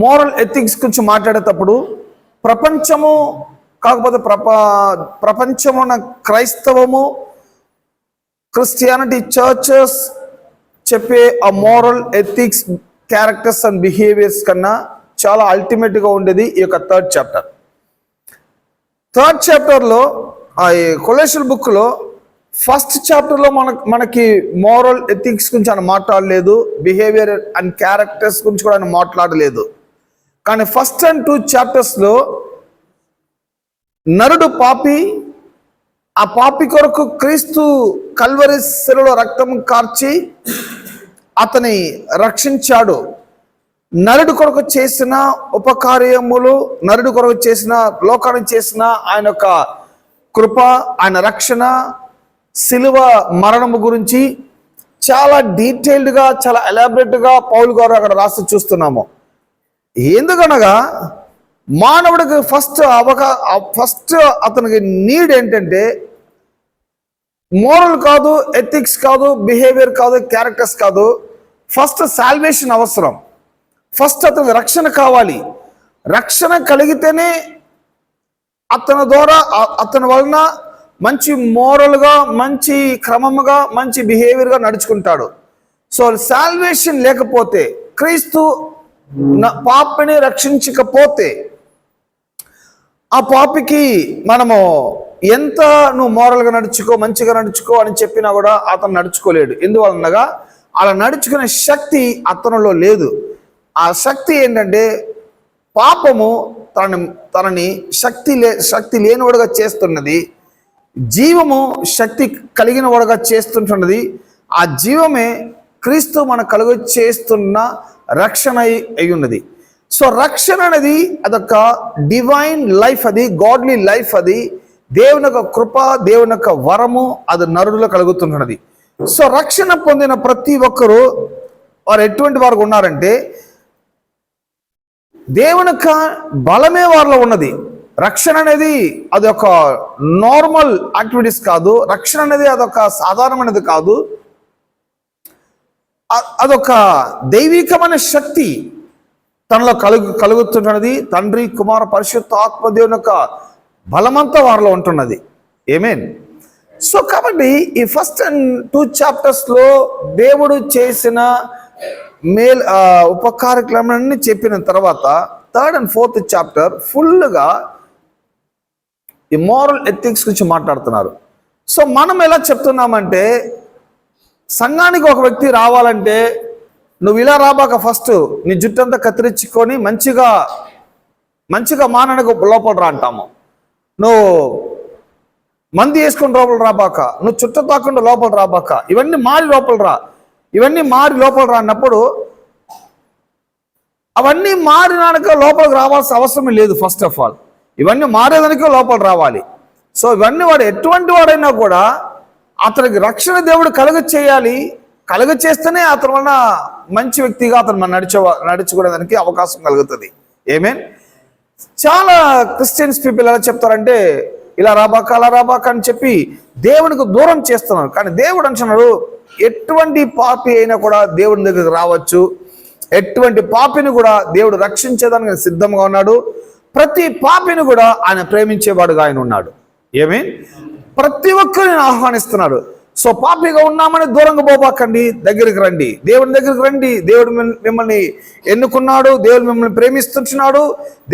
Moral ethics గురించి మాట్లాడేటప్పుడు ప్రపంచము కాకపోతే ప్రపంచమున క్రైస్తవము క్రిస్టియానిటీ చర్చెస్ చెప్పే ఆ moral ethics characters and behaviours కన్నా చాలా అల్టిమేట్గా ఉండేది ఈ యొక్క థర్డ్ చాప్టర్లో ఆ కొలెషన్ బుక్లో ఫస్ట్ చాప్టర్లో మనకి మోరల్ ఎథిక్స్ గురించి ఆయన మాట్లాడలేదు, బిహేవియర్ అండ్ క్యారెక్టర్స్ గురించి కూడా ఆయన మాట్లాడలేదు. కానీ ఫస్ట్ అండ్ 2 చాప్టర్స్లో నరుడు పాపి, ఆ పాపి కొరకు క్రీస్తు కల్వరి శిలువలో రక్తం కార్చి అతని రక్షించాడు. నరుడు కొరకు చేసిన ఉపకార్యములు, నరుడు కొరకు చేసిన లోకానికి చేసిన ఆయన యొక్క కృప, ఆయన రక్షణ, శిలువ మరణము గురించి చాలా డీటెయిల్డ్గా, చాలా ఎలాబరేట్గా పౌలు గారు అక్కడ రాసి చూస్తున్నాము. ఎందుకనగా మానవుడికి ఫస్ట్ అతనికి నీడ్ ఏంటంటే మోరల్ కాదు, ఎథిక్స్ కాదు, బిహేవియర్ కాదు, క్యారెక్టర్స్ కాదు. ఫస్ట్ సాల్వేషన్ అవసరం. ఫస్ట్ అతనికి రక్షణ కావాలి. రక్షణ కలిగితేనే అతని ద్వారా, అతని వలన మంచి మోరల్గా, మంచి క్రమముగా, మంచి బిహేవియర్గా నడుచుకుంటాడు. సో సాల్వేషన్ లేకపోతే, క్రీస్తు పాపిని రక్షించకపోతే, ఆ పాపికి మనము ఎంత నువ్వు మోరల్గా నడుచుకో, మంచిగా నడుచుకో అని చెప్పినా కూడా అతను నడుచుకోలేడు. ఎందువలనగా అలా నడుచుకునే శక్తి అతనిలో లేదు. ఆ శక్తి ఏంటంటే పాపము తనని శక్తి లేనివాడుగా చేస్తున్నది, జీవము శక్తి కలిగిన వాడుగా చేస్తుంటున్నది. ఆ జీవమే క్రీస్తు మన కలుగ చేస్తున్న రక్షణ అయి ఉన్నది. సో రక్షణ అనేది అదొక డివైన్ లైఫ్, అది గాడ్లీ లైఫ్, అది దేవుని యొక్క కృప, దేవుని యొక్క వరము, అది నరుడిలో కలుగుతున్నది. సో రక్షణ పొందిన ప్రతి ఒక్కరూ వారు ఎటువంటి వారు ఉన్నారంటే దేవుని యొక్క బలమే వారిలో ఉన్నది. రక్షణ అనేది అదొక నార్మల్ యాక్టివిటీస్ కాదు. రక్షణ అనేది అదొక సాధారణమైనది కాదు. అదొక దైవికమైన శక్తి తనలో కలుగుతున్నది. తండ్రి, కుమార, పరిశుద్ధ ఆత్మ దేవుని యొక్క బలమంతా వారిలో ఉంటున్నది. ఆమేన్. సో కాబట్టి ఈ ఫస్ట్ అండ్ 2 చాప్టర్స్లో దేవుడు చేసిన ఉపకార్యక్రమాన్ని చెప్పిన తర్వాత 3rd and 4th చాప్టర్ ఫుల్గా ఈ మోరల్ ఎథిక్స్ గురించి మాట్లాడుతున్నారు. సో మనం ఎలా చెప్తున్నామంటే, సంఘానికి ఒక వ్యక్తి రావాలంటే నువ్వు ఇలా రాబాక, ఫస్ట్ నీ జుట్టంతా కత్తిరించుకొని మంచిగా మానడానికి లోపల రా అంటాము. నువ్వు మంది వేసుకొని లోపల రాబాక, నువ్వు చుట్ట తాకుండా లోపల రాబాక, ఇవన్నీ మారి లోపల రా అన్నప్పుడు అవన్నీ మారినాక లోపలికి రావాల్సిన అవసరం లేదు. ఫస్ట్ ఆఫ్ ఆల్ ఇవన్నీ మారేదానికే లోపల రావాలి. సో ఇవన్నీ వాడు ఎటువంటి వాడైనా కూడా అతనికి రక్షణ దేవుడు కలుగ చేస్తేనే అతని వలన మంచి వ్యక్తిగా అతను మనం నడుచుకోవడానికి అవకాశం కలుగుతుంది. ఆమేన్. చాలా క్రిస్టియన్స్ పీపుల్ ఎలా చెప్తారంటే, ఇలా రాబాక, అలా రాబాక అని చెప్పి దేవునికి దూరం చేస్తున్నారు. కానీ దేవుడు అంటున్నాడు, ఎటువంటి పాపి అయినా కూడా దేవుని దగ్గరికి రావచ్చు. ఎటువంటి పాపిని కూడా దేవుడు రక్షించేదానికి సిద్ధంగా ఉన్నాడు. ప్రతి పాపిని కూడా ఆయన ప్రేమించేవాడుగా ఆయన ఉన్నాడు. ఆమేన్. ప్రతి ఒక్కరిని ఆహ్వానిస్తున్నాడు. సో పాపిగా ఉన్నామని దూరంగా పోబాకండి, దగ్గరికి రండి, దేవుని దగ్గరికి రండి. దేవుడు మిమ్మల్ని ఎన్నుకున్నాడు, దేవుడు మిమ్మల్ని ప్రేమిస్తున్నాడు,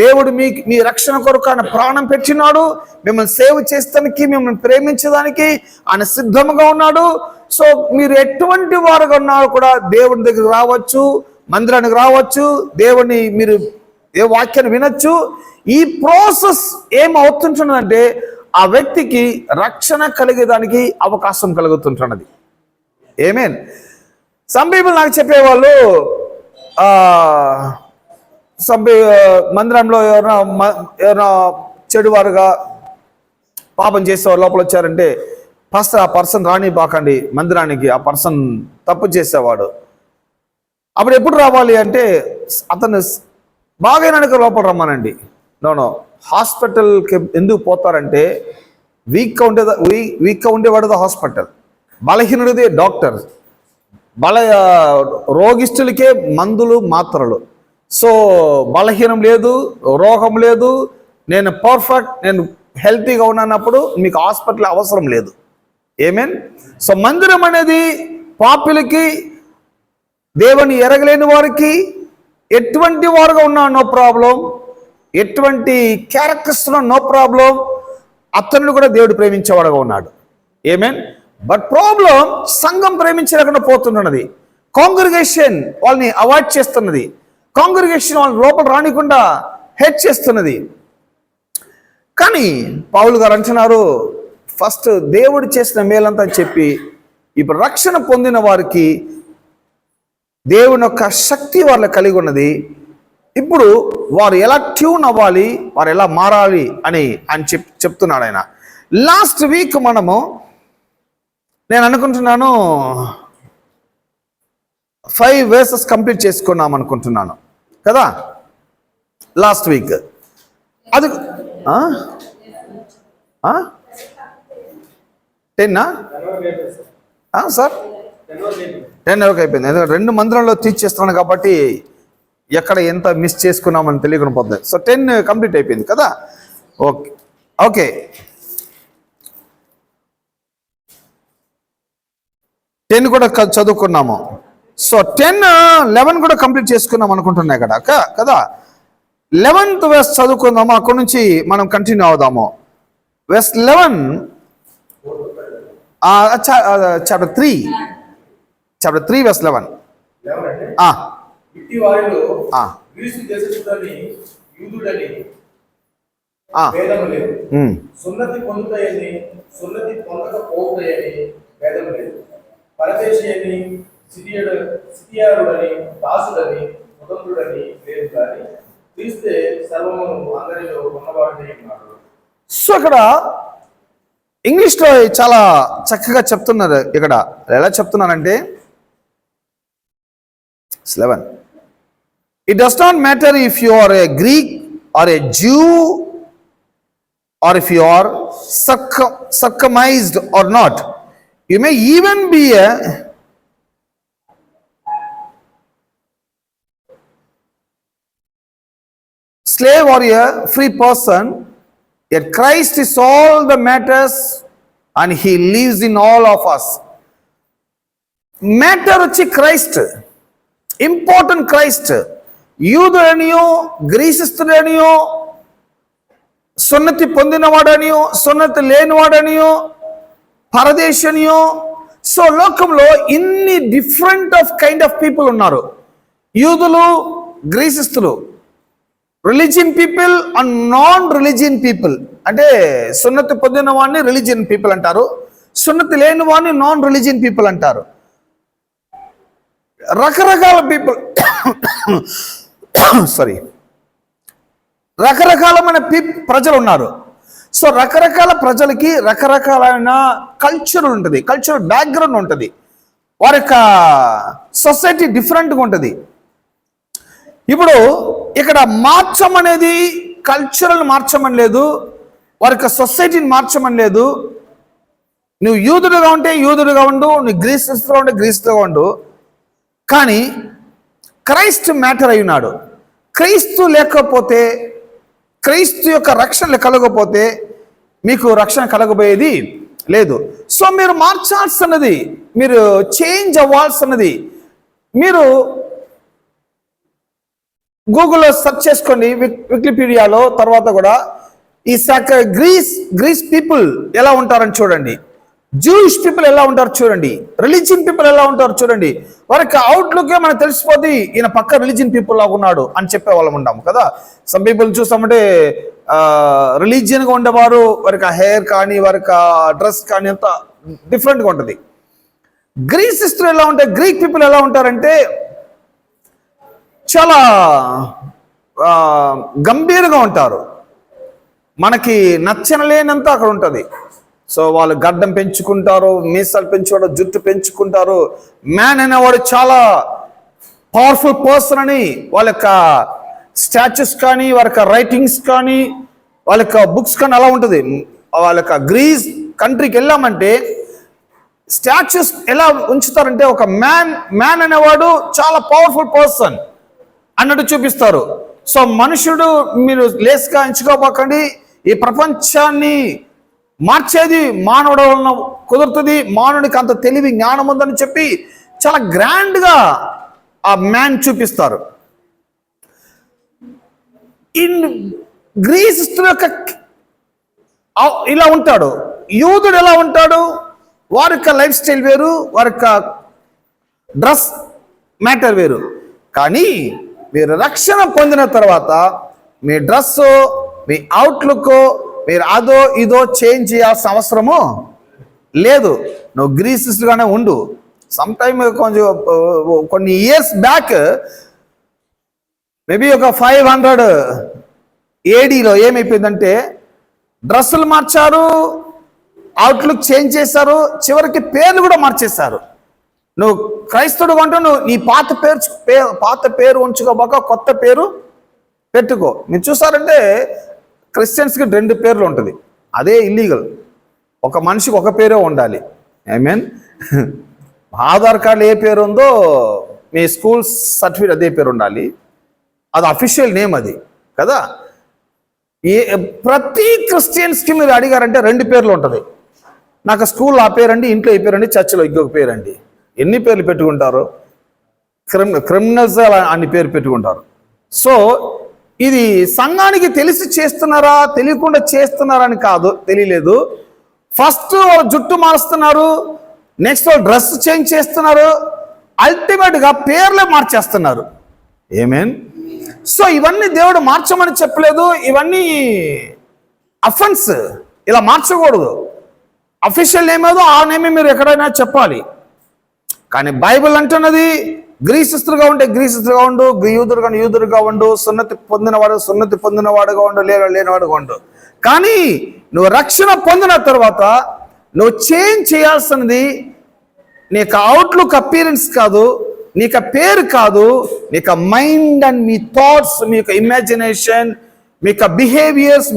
దేవుడు మీ రక్షణ కొరకు ఆయన ప్రాణం పెట్టినాడు, మిమ్మల్ని సేవ చేస్తానికి, మిమ్మల్ని ప్రేమించడానికి ఆయన సిద్ధంగా ఉన్నాడు. సో మీరు ఎటువంటి వారుగా ఉన్నారు కూడా దేవుని దగ్గరికి రావచ్చు, మందిరానికి రావచ్చు, మీరు వాక్యాన్ని వినొచ్చు. ఈ ప్రాసెస్ ఏమవుతుంటున్నదంటే ఆ వ్యక్తికి రక్షణ కలిగేదానికి అవకాశం కలుగుతుంటున్నది. ఆమేన్. సమ్ పీపుల్ నాకు చెప్పేవాళ్ళు, మందిరంలో ఎవరైనా చెడువారుగా పాపం చేసేవారు లోపల వచ్చారంటే, ఫస్ట్ ఆ పర్సన్ రానివ్వకండి మందిరానికి, ఆ పర్సన్ తప్పు చేసేవాడు. అప్పుడు ఎప్పుడు రావాలి అంటే అతను బాగైనాక లోపల రమ్మనండి. నో, హాస్పిటల్కి ఎందుకు పోతారంటే వీక్గా ఉండేవాడు హాస్పిటల్, బలహీనుడిదే డాక్టర్, రోగిష్ఠులకే మందులు మాత్రలు. సో బలహీనం లేదు, రోగం లేదు, నేను పర్ఫెక్ట్, నేను హెల్తీగా ఉన్నప్పుడు మీకు హాస్పిటల్ అవసరం లేదు. ఆమేన్. సో మందిరం అనేది పాపులకి, దేవుని ఎరగలేని వారికి, ఎటువంటి వారుగా ఉన్నా నో ప్రాబ్లం, ఎటువంటి క్యారెక్టర్స్ నో ప్రాబ్లం, అతన్ని కూడా దేవుడు ప్రేమించేవాడుగా ఉన్నాడు. ఆమేన్. బట్ ప్రాబ్లం సంఘం ప్రేమించలేకుండా పోతున్నది. కాంగ్రిగేషన్ వాళ్ళని అవాయిడ్ చేస్తున్నది. కాంగ్రిగేషన్ వాళ్ళని లోపల రానికుండా హెడ్ చేస్తున్నది. కానీ పౌలు గారు అంటున్నారు, ఫస్ట్ దేవుడు చేసిన మేలంతా చెప్పి ఇప్పుడు రక్షణ పొందిన వారికి దేవుని యొక్క శక్తి వాళ్ళ కలిగి ఉన్నది. ఇప్పుడు వారు ఎలా ట్యూన్ అవ్వాలి, వారు ఎలా మారాలి అని ఆయన చెప్తున్నాడు ఆయన. లాస్ట్ వీక్ నేను అనుకుంటున్నాను 5 verses కంప్లీట్ చేసుకున్నాం అనుకుంటున్నాను కదా లాస్ట్ వీక్. అది 10 సార్ 10 వరకు అయిపోయింది. ఎందుకంటే 2 మందిరంలో టీచ్ చేస్తున్నాను కాబట్టి ఎక్కడ ఎంత మిస్ చేసుకున్నామని తెలియకుండా పోతుంది. సో 10 కంప్లీట్ అయిపోయింది కదా. ఓకే ఓకే 10 కూడా చదువుకున్నాము. సో 10, 11 కూడా కంప్లీట్ చేసుకున్నాం అనుకుంటున్నాయి కదా. 11th verse చదువుకుందాము, అక్కడి నుంచి మనం కంటిన్యూ అవుదాము. verse 11, chapter 3 verse 11. ఇట్టి వారిలో గ్రీసు దేశస్థుడని యూదుడని భేదము లేదు, సున్నతి పొందుతాయని సున్నతి పొందకపోతాయని భేదము లేదు, పరదేశి అని సిథియారుడని దాసుడని స్వతంత్రుడని లేదు, కానీ క్రీస్తే సర్వమును అందరిలో ఉన్నవాడని ఉన్నాడు. సో ఇక్కడ ఇంగ్లీష్లో చాలా చక్కగా చెప్తున్నారు. ఇక్కడ ఎలా చెప్తున్నారంటే 11, it does not matter if you are a Greek or a Jew or if you are circumcised or not. You may even be a slave or a free person, yet Christ is all the matters and he lives in all of us. Matter వచ్చి Christ, important Christ. యూదుడనియో, గ్రీసిస్తుడనియో, సున్నతి పొందినవాడనియో, సున్నతి లేనివాడనియో, పరదేశనియో. So లోకంలో ఇన్ని different of kind of people ఉన్నారు. యూదులు, గ్రీసిస్తులు, religion people and non religion people. అంటే సున్నతి పొందిన వాడిని రిలీజియన్ పీపుల్ అంటారు, సున్నతి లేని వాడిని నాన్ రిలీజియన్ పీపుల్ అంటారు. రకరకాల పీపుల్ రకరకాలమైన ప్రజలు ఉన్నారు. సో రకరకాల ప్రజలకి రకరకాలైన కల్చర్ ఉంటుంది, కల్చరల్ బ్యాక్గ్రౌండ్ ఉంటుంది, వారి యొక్క సొసైటీ డిఫరెంట్గా ఉంటుంది. ఇప్పుడు ఇక్కడ మార్చమనేది కల్చరల్ మార్చమని లేదు, వారి యొక్క సొసైటీని మార్చమని లేదు. నువ్వు యూదుడుగా ఉంటే యూదుడుగా ఉండు, నువ్వు గ్రీస్తుగా ఉంటే గ్రీస్తుగా ఉండు. కానీ క్రైస్ట్ మ్యాటర్ అయి ఉన్నాడు. క్రీస్తు లేకపోతే, క్రీస్తు యొక్క రక్షణ కలగకపోతే మీకు రక్షణ కలగబోయేది లేదు. సో మీరు మార్చాల్సినది, మీరు చేంజ్ అవ్వాల్సినది. మీరు గూగుల్లో సెర్చ్ చేసుకోండి, వికీపీడియాలో. తర్వాత కూడా ఈ గ్రీస్ పీపుల్ ఎలా ఉంటారని చూడండి, జూయిష్ పీపుల్ ఎలా ఉంటారు చూడండి, రిలీజియన్ పీపుల్ ఎలా ఉంటారు చూడండి. వారికి అవుట్లుకే మనకు తెలిసిపోద్ది, ఈయన పక్క రిలీజియన్ పీపుల్ లాగా ఉన్నాడు అని చెప్పే వాళ్ళం ఉంటాం కదా. సమ్ పీపుల్ చూస్తామంటే రిలీజియన్గా ఉండేవారు, వారికి హెయిర్ కానీ వారికి డ్రెస్ కానీ అంత డిఫరెంట్గా ఉంటుంది. గ్రీస్ సిస్టర్ ఎలా ఉంటాయి, గ్రీక్ పీపుల్ ఎలా ఉంటారంటే చాలా గంభీరంగా ఉంటారు, మనకి నచ్చనలేనంత అక్కడ ఉంటుంది. సో వాళ్ళు గడ్డం పెంచుకుంటారు, మీసాలు పెంచుకుంటారు, జుట్టు పెంచుకుంటారు. మ్యాన్ అనేవాడు చాలా పవర్ఫుల్ పర్సన్ అని వాళ్ళ యొక్క స్టాచ్యూస్ కానీ, వాళ్ళ యొక్క రైటింగ్స్ కానీ, వాళ్ళ యొక్క బుక్స్ కానీ అలా ఉంటుంది. వాళ్ళ యొక్క గ్రీస్ కంట్రీకి వెళ్ళామంటే స్టాచ్యూస్ ఎలా ఉంచుతారంటే ఒక మ్యాన్ అనేవాడు చాలా పవర్ఫుల్ పర్సన్ అన్నట్టు చూపిస్తారు. సో మనుషుడు మీరు లేస్గా ఎంచుకోబోకండి, ఈ ప్రపంచాన్ని మార్చేది మానవుడు వలన కుదురుతుంది, మానవుడికి అంత తెలివి జ్ఞానం ఉందని చెప్పి చాలా గ్రాండ్గా ఆ మ్యాన్ చూపిస్తారు. ఇన్ గ్రీస్ యొక్క ఇలా ఉంటాడు, యూదుడు ఎలా ఉంటాడు, వారి యొక్క లైఫ్ స్టైల్ వేరు, వారి యొక్క డ్రెస్ మ్యాటర్ వేరు. కానీ మీరు రక్షణ పొందిన తర్వాత మీ డ్రెస్, మీ అవుట్లుక్, మీరు అదో ఇదో చేంజ్ చేయాల్సిన అవసరము లేదు. నువ్వు గ్రీసిస్గానే ఉండు. సమ్ టైమ్ కొన్ని ఇయర్స్ బ్యాక్ మేబీ ఒక 500 ADలో ఏమైపోయిందంటే డ్రెస్సులు మార్చారు, అవుట్లుక్ చేంజ్ చేశారు, చివరికి పేర్లు కూడా మార్చేశారు. నువ్వు క్రైస్తవుడు అంటూ నువ్వు నీ పాత పేరు ఉంచుకోబాక కొత్త పేరు పెట్టుకో. మీరు చూసారంటే క్రిస్టియన్స్కి 2 పేర్లు ఉంటుంది, అదే ఇల్లీగల్. ఒక మనిషికి ఒక పేరే ఉండాలి. ఐ మీన్ ఆధార్ కార్డు ఏ పేరు ఉందో మీ స్కూల్ సర్టిఫికేట్ అదే పేరు ఉండాలి, అది అఫీషియల్ నేమ్ అది కదా. ప్రతి క్రిస్టియన్స్కి మీరు అడిగారంటే 2 పేర్లు ఉంటుంది. నాకు స్కూల్లో ఆ పేరండి, ఇంట్లో ఈ పేరండి, చర్చిలో ఇంకొక పేరండి. ఎన్ని పేర్లు పెట్టుకుంటారు? క్రిమినల్స్ అన్ని పేరు పెట్టుకుంటారు. సో ఇది సంఘానికి తెలిసి చేస్తున్నారా తెలియకుండా చేస్తున్నారా అని కాదు, తెలియలేదు. ఫస్ట్ జుట్టు మారుస్తున్నారు, నెక్స్ట్ డ్రెస్ చేంజ్ చేస్తున్నారు, అల్టిమేట్గా పేర్లే మార్చేస్తున్నారు. ఏమేన్. సో ఇవన్నీ దేవుడు మార్చమని చెప్పలేదు, ఇవన్నీ అఫెన్స్, ఇలా మార్చకూడదు. అఫీషియల్ నేమ్ ఏదో ఆ నేమే మీరు ఎక్కడైనా చెప్పాలి. కానీ బైబిల్ అంటున్నది గ్రీసిస్తుగా ఉంటే గ్రీసిస్తుగా ఉండు, యూదుడుగా యూదుడుగా ఉండు, సున్నతి పొందినవాడుగా ఉండు, లేనివాడుగా ఉండు. కానీ నువ్వు రక్షణ పొందిన తర్వాత నువ్వు చేంజ్ చేయాల్సినది నీకు అవుట్లుక్ అపీరెన్స్ కాదు, నీకు పేరు కాదు, నీకు మైండ్ అండ్ మీ థాట్స్, మీ యొక్క ఇమాజినేషన్, మీ యొక్క బిహేవియర్స్,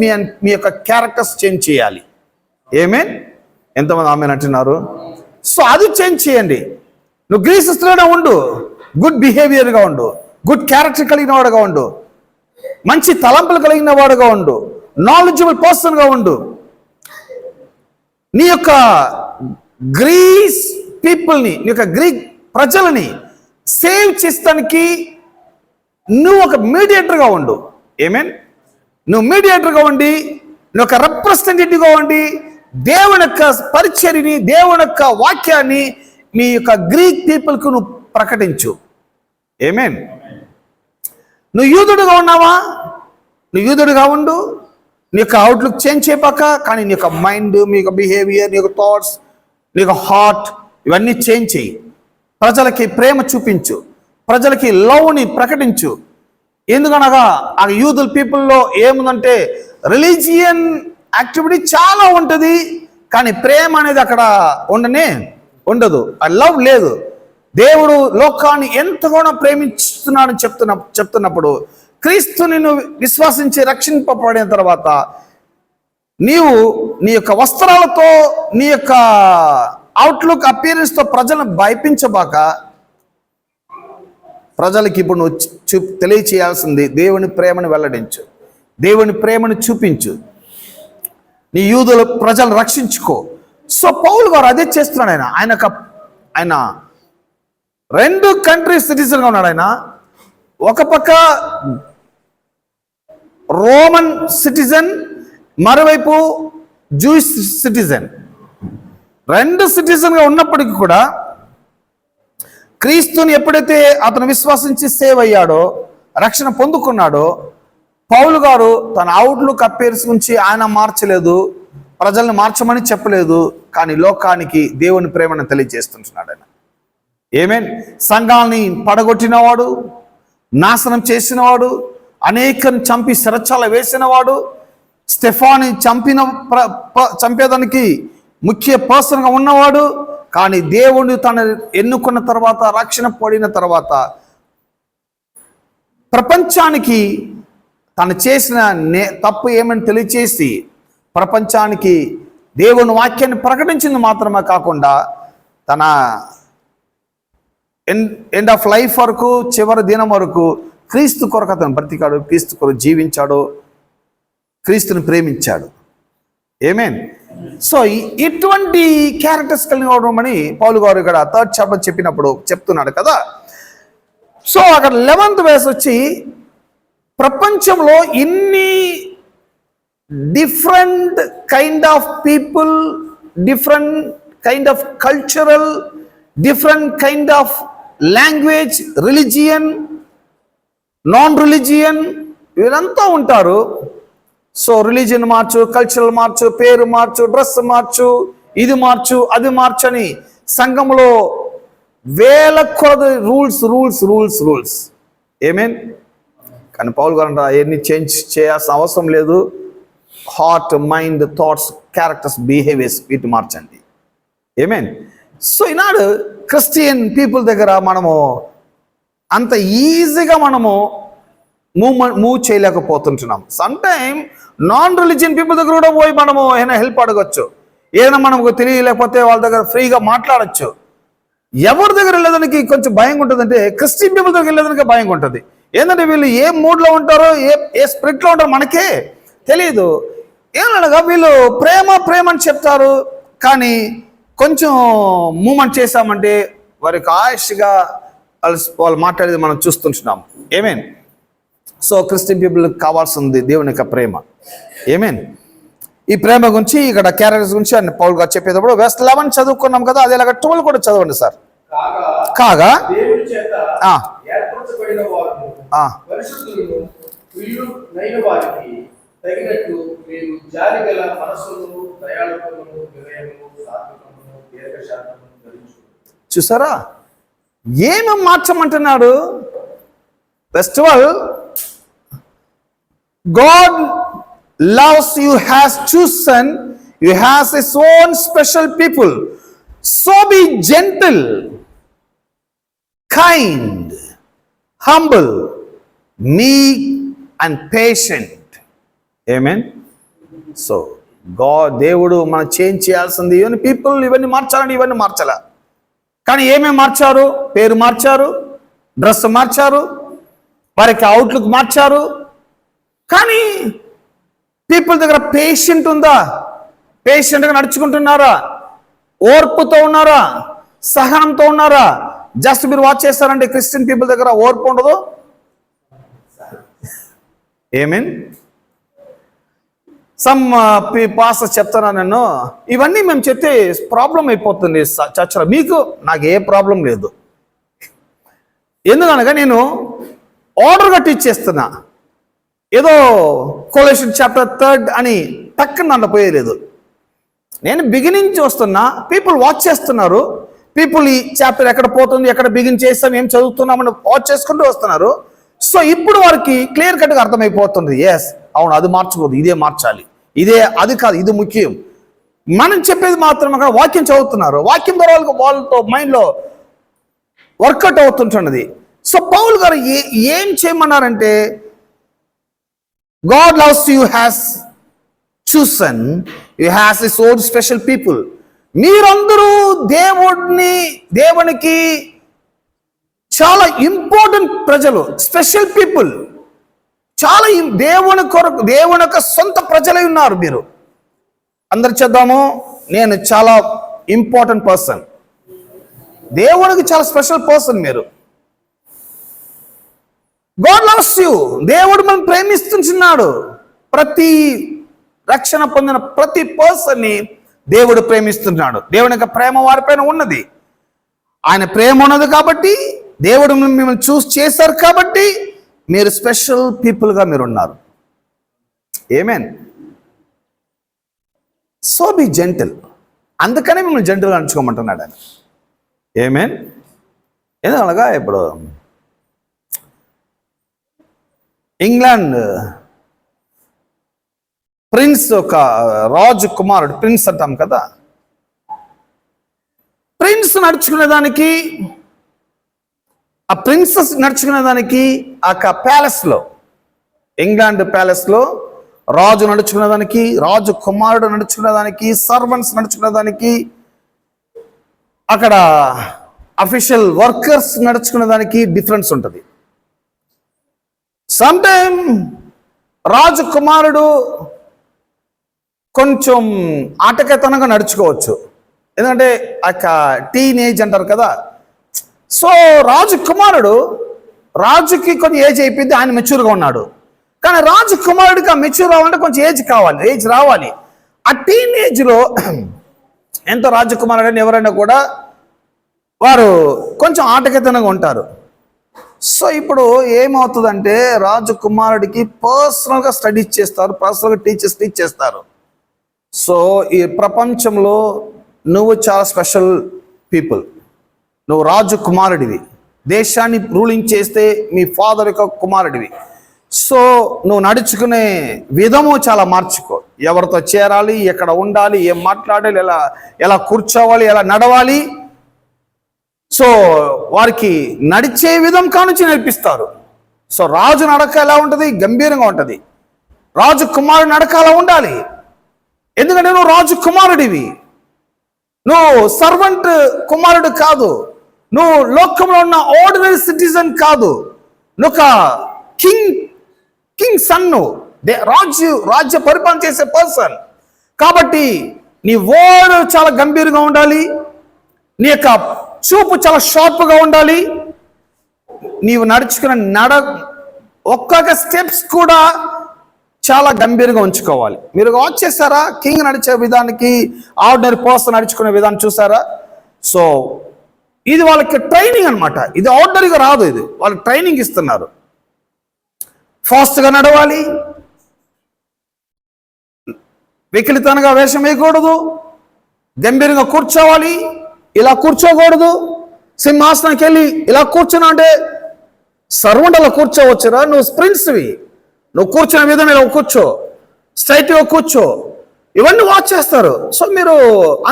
మీ యొక్క క్యారెక్టర్స్ చేంజ్ చేయాలి. ఏమేన్. ఎంతమంది ఆమెన్ అంటున్నారు? సో అది చేంజ్ చేయండి. నువ్వు గ్రీసిస్తుగానే ఉండు, గుడ్ బిహేవియర్గా ఉండు, గుడ్ క్యారెక్టర్ కలిగిన వాడుగా ఉండు, మంచి తలంపులు కలిగిన వాడుగా ఉండు, నాలెడ్జబుల్ పర్సన్గా ఉండు. నీ యొక్క గ్రీస్ పీపుల్ని, నీ యొక్క గ్రీక్ ప్రజలని సేవ్ చేస్తానికి నువ్వు ఒక మీడియేటర్గా ఉండు. ఏమేన్. నువ్వు మీడియేటర్గా ఉండి, నువ్వు ఒక రిప్రజెంటేటివ్గా ఉండి దేవుని యొక్క పరిచర్యని, దేవుని యొక్క వాక్యాన్ని మీ యొక్క గ్రీక్ పీపుల్కు నువ్వు ప్రకటించు. ఏమేన్. నువ్వు యూదుడుగా ఉన్నావా? నువ్వు యూదుడుగా ఉండు, నీ యొక్క అవుట్లుక్ చేంజ్ చేయపాక, కానీ నీ యొక్క మైండ్, మీ యొక్క బిహేవియర్, నీ యొక్క థాట్స్, నీ యొక్క హార్ట్ ఇవన్నీ చేంజ్ చేయి. ప్రజలకి ప్రేమ చూపించు, ప్రజలకి లవ్ని ప్రకటించు. ఎందుకనగా ఆ యూదుల్ పీపుల్లో ఏముందంటే రిలీజియన్ యాక్టివిటీ చాలా ఉంటుంది, కానీ ప్రేమ అనేది అక్కడ ఉండదు. ఆ లవ్ లేదు. దేవుడు లోకాన్ని ఎంతగానో ప్రేమిస్తున్నాడని చెప్తున్నప్పుడు క్రీస్తుని నువ్వు విశ్వసించి రక్షింపబడిన తర్వాత నీవు నీ యొక్క వస్త్రాలతో, నీ యొక్క అవుట్లుక్ అపీరెన్స్తో ప్రజలను భయపించబాక, ప్రజలకి ఇప్పుడు నువ్వు తెలియచేయాల్సింది దేవుని ప్రేమను వెల్లడించు, దేవుని ప్రేమను చూపించు, నీ యూదుల ప్రజలను రక్షించుకో. సో పౌలు గారు అదే చేస్తున్నాడు. ఆయన 2 కంట్రీస్ సిటిజన్గా ఉన్నాడు. ఆయన ఒక పక్క రోమన్ సిటిజన్, మరోవైపు జూయిష్ సిటిజన్. 2 సిటిజన్గా ఉన్నప్పటికీ కూడా క్రీస్తుని ఎప్పుడైతే అతను విశ్వసించి సేవ్ అయ్యాడో, రక్షణ పొందుకున్నాడో, పౌలు గారు తన అవుట్లుక్ అపేర్స్ గురించి ఆయన మార్చలేదు, ప్రజల్ని మార్చమని చెప్పలేదు, కానీ లోకానికి దేవుని ప్రేమను తెలియజేస్తుంటున్నాడు ఆయన. ఏమేన్. సంఘాలని పడగొట్టినవాడు, నాశనం చేసినవాడు, అనేకని చంపి శిరచ్ఛాల వేసినవాడు, స్టెఫాని చంపేదానికి ముఖ్య పర్సన్గా ఉన్నవాడు. కానీ దేవుడు తను ఎన్నుకున్న తర్వాత, రక్షణ పడిన తర్వాత ప్రపంచానికి తను చేసిన తప్పు ఏమని తెలియచేసి ప్రపంచానికి దేవుని వాక్యాన్ని ప్రకటించింది మాత్రమే కాకుండా తన ఎండ్ ఆఫ్ లైఫ్ వరకు, చివరి దినం వరకు క్రీస్తు కొరకు అతను బ్రతికాడు, క్రీస్తు కొరకు జీవించాడు, క్రీస్తుని ప్రేమించాడు. ఆమేన్. సో ఇటువంటి క్యారెక్టర్స్ కలిగి ఉండడం అని పౌలు గారు ఇక్కడ 3rd చాప్టర్ చెప్పినప్పుడు చెప్తున్నాడు కదా. సో అక్కడ 11th verse వచ్చి, ప్రపంచంలో ఇన్ని different kind of people, different kind of cultural, different kind of language, religion, non religion, వీరంతా ఉంటారు. సో రిలీజియన్ మార్చు, కల్చరల్ మార్చు, పేరు మార్చు, డ్రెస్ మార్చు, ఇది మార్చు, అది మార్చు అని సంఘంలో వేల కొలది rules rules rules rules. Amen. కానీ పౌలు గారు అవన్నీ చేంజ్ చేయాల్సిన అవసరం లేదు. Heart, mind, thoughts, characters, behaviours వీటి మార్చండి. ఆమేన్. సో ఈనాడు క్రిస్టియన్ పీపుల్ దగ్గర మనము అంత ఈజీగా మనము మూవ్ చేయలేకపోతుంటున్నాం. Some time non religion people దగ్గర కూడా పోయి మనము ఏదైనా హెల్ప్ అడగచ్చు, ఏదైనా మనకు తెలియలేకపోతే వాళ్ళ దగ్గర ఫ్రీగా మాట్లాడచ్చు. ఎవరి దగ్గర వెళ్ళేదానికి కొంచెం భయంగా ఉంటుంది అంటే క్రిస్టియన్ పీపుల్ దగ్గర వెళ్ళేదానికి భయంగా ఉంటుంది. ఏంటంటే వీళ్ళు ఏ మూడ్లో ఉంటారో, ఏ స్పిరిట్లో ఉంటారో మనకే తెలియదు. ఏమనగా వీళ్ళు ప్రేమ ప్రేమ అని చెప్తారు, కానీ కొంచెం మూమెంట్ చేశామంటే వారికి ఆయుష్గా వాళ్ళు మాట్లాడేది మనం చూస్తుంటున్నాం. ఆమేన్. సో క్రిస్టియన్ పీపుల్కి కావాల్సింది దేవుని యొక్క ప్రేమ. ఆమేన్. ఈ ప్రేమ గురించి ఇక్కడ క్యారెక్టర్స్ గురించి అని పౌలు గారు చెప్పేటప్పుడు verse 11 చదువుకున్నాం కదా, అదేలాగా 12 కూడా చదవండి సార్. కాగా దేవుని చేత ఏర్పరచబడిన వారును పరిశుద్ధులను ప్రియులైన వారికి తగినట్టు మీరు జాలిగల మనస్సును, దయాళుత్వమును, వినయమును, సాత్వికమును, దీర్ఘశాంతమును ధరించుకోండి. చూసారా ఏమేం మార్చమంటున్నాడు? verse 12, God loves you, has chosen you, has his own special people. So be gentle, kind, humble, meek and patient. Amen. So God, దేవుడు మనం చేంజ్ చేయాల్సింది ఇవన్నీ పీపుల్, ఇవన్నీ మార్చాలండి, ఇవన్నీ మార్చాలా. కానీ ఏమేమి మార్చారు? పేరు మార్చారు, డ్రెస్ మార్చారు, వారికి అవుట్లుక్ మార్చారు. కానీ పీపుల్ దగ్గర పేషెంట్ ఉందా? పేషెంట్గా నడుచుకుంటున్నారా? ఓర్పుతో ఉన్నారా? సహనంతో ఉన్నారా? జస్ట్ మీరు వాచ్ చేస్తారంటే క్రిస్టియన్ పీపుల్ దగ్గర ఓర్పు ఉండదు. ఆమేన్. సమ్ పాస్టర్స్ చెప్తాను నన్ను, ఇవన్నీ మేము చెప్తే ప్రాబ్లం అయిపోతుంది చర్చలో. మీకు నాకు ఏ ప్రాబ్లం లేదు. ఎందుకనగా నేను ఆర్డర్ కట్టి ఇచ్చేస్తున్నా. ఏదో కొలెషన్ చాప్టర్ 3 అని టక్కన దాంట్లో పోయేలేదు. నేను బిగినింగ్ చూస్తున్నా, పీపుల్ వాచ్ చేస్తున్నారు. పీపుల్ ఈ చాప్టర్ ఎక్కడ పోతుంది, ఎక్కడ బిగిన్ చేస్తాం, ఏం చదువుతున్నామని వాచ్ చేసుకుంటూ వస్తున్నారు. సో ఇప్పుడు వారికి క్లియర్ కట్గా అర్థమైపోతుంది, ఎస్ అవును అది మార్చకూడదు, ఇదే మార్చాలి, ఇదే అది కాదు, ఇది ముఖ్యం. మనం చెప్పేది మాత్రం అక్కడ వాక్యం చదువుతున్నారు. వాక్యం ద్వారా వాళ్ళతో మైండ్లో వర్కౌట్ అవుతుంటున్నది. సో పౌల్ గారు ఏం చేయమన్నారంటే, God loves you, has chosen you, has his own special people. మీరందరూ దేవునికి చాలా ఇంపార్టెంట్ ప్రజలు, స్పెషల్ పీపుల్. చాలా దేవుని కొరకు, దేవుని యొక్క సొంత ప్రజలై ఉన్నారు మీరు. అందరు చేద్దాము, నేను చాలా ఇంపార్టెంట్ పర్సన్, దేవునికి చాలా స్పెషల్ పర్సన్ మీరు. God loves you. దేవుడు మనం ప్రేమిస్తున్నాడు. ప్రతి రక్షణ పొందిన ప్రతి పర్సన్ని దేవుడు ప్రేమిస్తున్నాడు. దేవుని యొక్క ప్రేమ వారిపైన ఉన్నది. ఆయన ప్రేమ ఉన్నది కాబట్టి, దేవుడు మిమ్మల్ని చూస్ చేశారు కాబట్టి మీరు స్పెషల్ పీపుల్గా మీరు ఉన్నారు. ఆమేన్. So be gentle. అందుకనే మిమ్మల్ని జెంటిల్గా నడుచుకోమంటున్నాడు ఆయన. ఆమేన్. ఎందుకనగా ఇప్పుడు ఇంగ్లాండ్ ప్రిన్స్, ఒక రాజు కుమారుడు, ప్రిన్స్ అంటాం కదా, ప్రిన్స్ నడుచుకునేదానికి, ఆ ప్రిన్సెస్ నడుచుకునేదానికి ఆ ప్యాలెస్లో, ఇంగ్లాండ్ ప్యాలెస్లో రాజు నడుచుకునేదానికి, రాజు కుమారుడు నడుచుకునేదానికి, సర్వెంట్స్ నడుచుకునేదానికి, అక్కడ అఫీషియల్ వర్కర్స్ నడుచుకునేదానికి డిఫరెన్స్ ఉంటుంది. సమ్టైమ్ రాజకుమారుడు కొంచెం ఆటకేతనంగా నడుచుకోవచ్చు, ఎందుకంటే టీనేజ్ అంటారు కదా. సో రాజుకి కొంచెం ఏజ్ అయిపోయింది, ఆయన మెచ్యూర్గా ఉన్నాడు. కానీ రాజకుమారుడికి ఆ మెచ్యూర్ రావాలంటే కొంచెం ఏజ్ రావాలి. ఆ టీనేజ్లో ఎంతో రాజకుమారుడు అని ఎవరైనా కూడా వారు కొంచెం ఆటకేతనంగా ఉంటారు. సో ఇప్పుడు ఏమవుతుందంటే రాజకుమారుడికి పర్సనల్గా స్టడీస్ చేస్తారు, పర్సనల్గా టీచర్స్ టీచ్ చేస్తారు. సో ఈ ప్రపంచంలో నువ్వు చాలా స్పెషల్ పీపుల్, నువ్వు రాజకుమారుడివి, దేశాన్ని రూలింగ్ చేస్తే మీ ఫాదర్ యొక్క కుమారుడివి. సో నువ్వు నడుచుకునే విధము చాలా మార్చుకో. ఎవరితో చేరాలి, ఎక్కడ ఉండాలి, ఏం మాట్లాడాలి, ఎలా కూర్చోవాలి, ఎలా నడవాలి. సో వారికి నడిచే విధం కానుంచి నేర్పిస్తారు. సో రాజు నడక ఎలా ఉంటుంది? గంభీరంగా ఉంటుంది. రాజు కుమారుడు నడక అలా ఉండాలి, ఎందుకంటే నువ్వు రాజు కుమారుడివి. నువ్వు సర్వెంట్ కుమారుడు కాదు, నువ్వు లోకంలో ఉన్న ఆర్డినరీ సిటిజన్ కాదు, నువ్వు ఒక కింగ్ సన్ను, రాజ్య పరిపాలన చేసే పర్సన్. కాబట్టి నీ వర్డ్ చాలా గంభీరంగా ఉండాలి, నీ యొక్క చూపు చాలా షార్ప్గా ఉండాలి, నీవు నడుచుకున్న ఒక్కొక్క స్టెప్స్ కూడా చాలా గంభీరంగా ఉంచుకోవాలి. మీరు వాచ్ చేస్తారా? కింగ్ నడిచే విధానికి ఆర్డినరీ పర్సన్ నడుచుకునే విధానం చూసారా? సో ఇది వాళ్ళకి ట్రైనింగ్ అనమాట. ఇది ఆర్డినరీగా రాదు, ఇది వాళ్ళకి ట్రైనింగ్ ఇస్తున్నారు. ఫాస్ట్గా నడవాలి, వికలితంగా వేషం వేయకూడదు, గంభీరంగా కూర్చోవాలి, ఇలా కూర్చోకూడదు. సింహాసనానికి వెళ్ళి ఇలా కూర్చున్నా అంటే సర్వెంట్ అలా కూర్చోవచ్చురా? నువ్వు ప్రిన్స్వి, నువ్వు కూర్చునే విధంగా ఇలా కూర్చో, స్ట్రైట్గా కూర్చో, ఇవన్నీ వాచ్ చేస్తారు. సో మీరు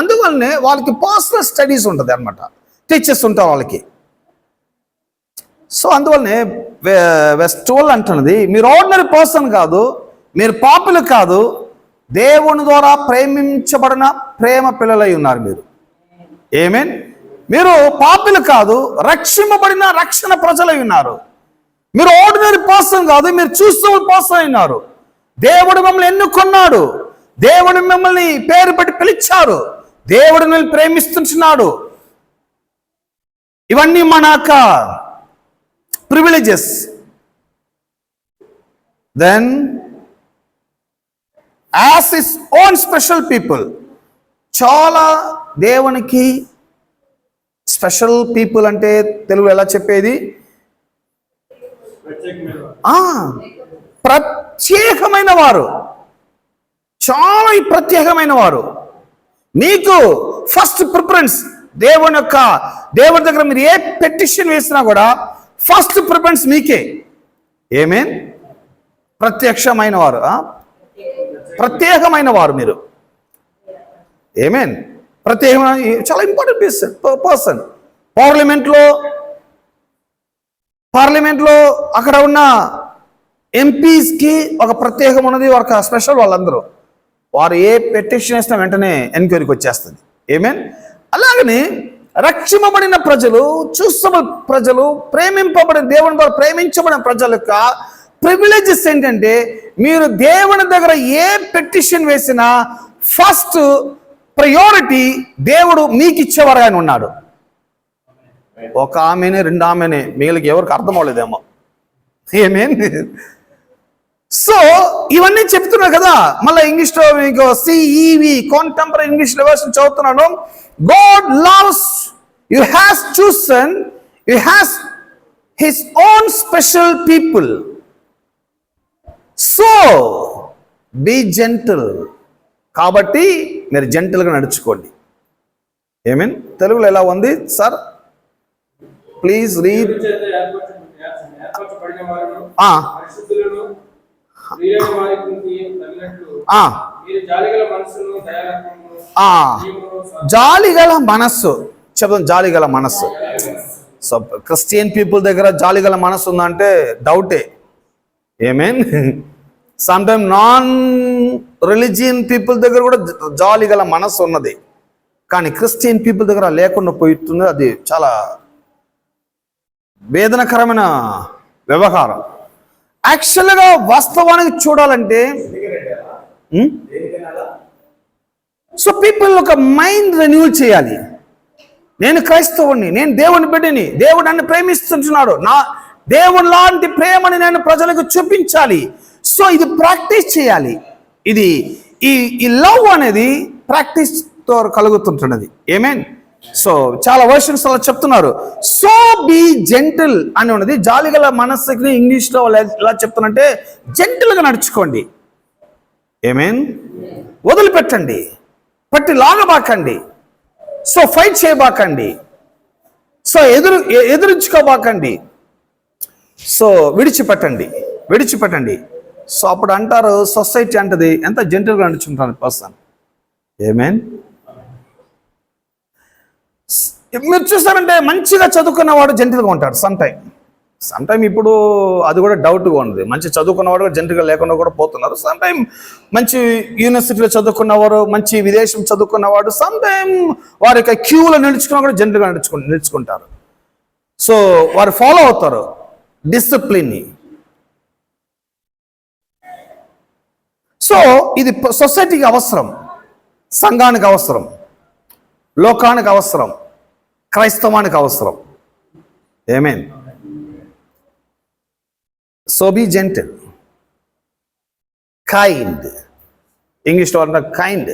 అందువల్లనే వాళ్ళకి పర్సనల్ స్టడీస్ ఉంటుంది అనమాట, టీచర్స్ ఉంటారు వాళ్ళకి. సో అందువల్లనే వెస్టోల్ అంటున్నది, మీరు ఆర్డినరీ పర్సన్ కాదు, మీరు పాపులు కాదు, దేవుని ద్వారా ప్రేమించబడిన ప్రేమ పిల్లలై ఉన్నారు మీరు. ఆమేన్. మీరు పాపులు కాదు, రక్షింపబడిన రక్షణ ప్రజలై ఉన్నారు. మీరు ఆర్డినరీ పర్సన్ కాదు, మీరు చూస్తున్న పర్సన్ అయినారు. దేవుడు మిమ్మల్ని ఎన్నుకున్నాడు, దేవుడు మిమ్మల్ని పేరు పెట్టి పిలిచారు, దేవుడు మిమ్మల్ని ప్రేమిస్తున్నాడు. ఇవన్నీ మన యొక్క privileges. Then as his own special people, చాలా దేవునికి స్పెషల్ పీపుల్ అంటే తెలుగు ఎలా చెప్పేది? ప్రత్యేకమైన వారు, చాలా ప్రత్యేకమైన వారు. మీకు ఫస్ట్ ప్రిఫరెన్స్ దేవుని దగ్గర మీరు ఏ పెటిషన్ వేసినా కూడా ఫస్ట్ ప్రిఫరెన్స్ మీకే. ఆమేన్. ప్రత్యక్షమైన వారు, ప్రత్యేకమైన వారు మీరు. ఆమేన్. ప్రత్యేకమైన చాలా ఇంపార్టెంట్ పర్సన్. పార్లమెంట్లో అక్కడ ఉన్న ఎంపీస్కి ఒక ప్రత్యేకం ఉన్నది, ఒక స్పెషల్. వాళ్ళందరూ వారు ఏ పెటిషన్ వేసినా వెంటనే ఎంక్వైరీకి వచ్చేస్తుంది. ఆమేన్. అలాగని రక్షింపబడిన ప్రజలు, చూస్తున్న ప్రజలు, ప్రేమింపబడిన దేవుని ద్వారా ప్రేమించబడిన ప్రజల యొక్క ప్రివిలేజెస్ ఏంటంటే, మీరు దేవుని దగ్గర ఏ పెటిషన్ వేసినా ఫస్ట్ ప్రయారిటీ దేవుడు మీకు ఇచ్చేవారు ఆయన ఉన్నాడు. ఒక ఆమెనే, రెండు ఆమెనే, మిగిలికి ఎవరికి అర్థం అవ్వలేదేమో. ఆమేన్. సో ఇవన్నీ చెప్తున్నా కదా. మళ్ళీ ఇంగ్లీష్లో మీకు సిఈవి కాంటెంపరరీ ఇంగ్లీష్ వర్షన్ చదువుతున్నాను. God loves you, has chosen you, has his own special people, so be gentle. కాబట్టి మీరు జెంటల్గా నడుచుకోండి. ఆమేన్. తెలుగులో ఎలా ఉంది సార్? Please read. జాలిగల మనస్సు చెప్తాం. జాలిగల మనస్సు. సో క్రిస్టియన్ పీపుల్ దగ్గర జాలిగల మనస్సు ఉందంటే డౌటే. ఆమేన్. సమ్టైమ్ నాన్ రిలీజియన్ పీపుల్ దగ్గర కూడా జాలిగల మనస్సు ఉన్నది, కానీ క్రిస్టియన్ పీపుల్ దగ్గర లేకుండా పోతుంది. అది చాలా వేదనకరమైన వ్యవహారం. యాక్చువల్గా వాస్తవానికి చూడాలంటే సో పీపుల్ ఒక మైండ్ రెన్యూల్ చేయాలి. నేను క్రైస్తవుణ్ణి, నేను దేవుని బిడ్డని, దేవుడు నన్ను ప్రేమిస్తున్నాడు, నా దేవుని లాంటి ప్రేమని నేను ప్రజలకు చూపించాలి. సో ఇది ప్రాక్టీస్ చేయాలి. ఇది ఈ లవ్ అనేది ప్రాక్టీస్తో కలుగుతుంటున్నది. ఏమేన్. సో చాలా వర్షన్స్ అలా చెప్తున్నారు. సో బీ జెంటిల్ అని ఉన్నది. జాలిగల మనస్సుకి ఇంగ్లీష్లో ఎలా చెప్తున్నంటే జెంటిల్గా నడుచుకోండి. ఏమేన్. వదిలిపెట్టండి, పట్టి లాగబాకండి. సో ఫైట్ చేయబాకండి, సో ఎదురించుకోబాకండి, సో విడిచిపెట్టండి. సో అప్పుడు అంటారు, సొసైటీ అంటది ఎంత జెంటిల్గా నడుచుకుంటాను పర్సన్. ఏమేన్. మీరు చూస్తారంటే మంచిగా చదువుకున్నవాడు జెంటిల్గా ఉంటాడు సమ్ టైం. ఇప్పుడు అది కూడా డౌట్గా ఉంది. మంచి చదువుకున్నవాడు కూడా జెంటిల్గా లేకుండా కూడా పోతున్నారు. సమ్ టైం మంచి యూనివర్సిటీలో చదువుకున్నవారు, మంచి విదేశం చదువుకున్నవాడు సమ్ టైం వారి యొక్క క్యూలో నిలుచుకున్నా కూడా జెంటిల్గా నిలుచుకుంటారు. సో వారు ఫాలో అవుతారు డిసిప్లిన్ని. సో ఇది సొసైటీకి అవసరం, సంఘానికి అవసరం, లోకానికి అవసరం, క్రైస్తవానికి అవసరం. Amen. So be gentle, kind. ఇంగ్లీష్లో అంటారు కైండ్.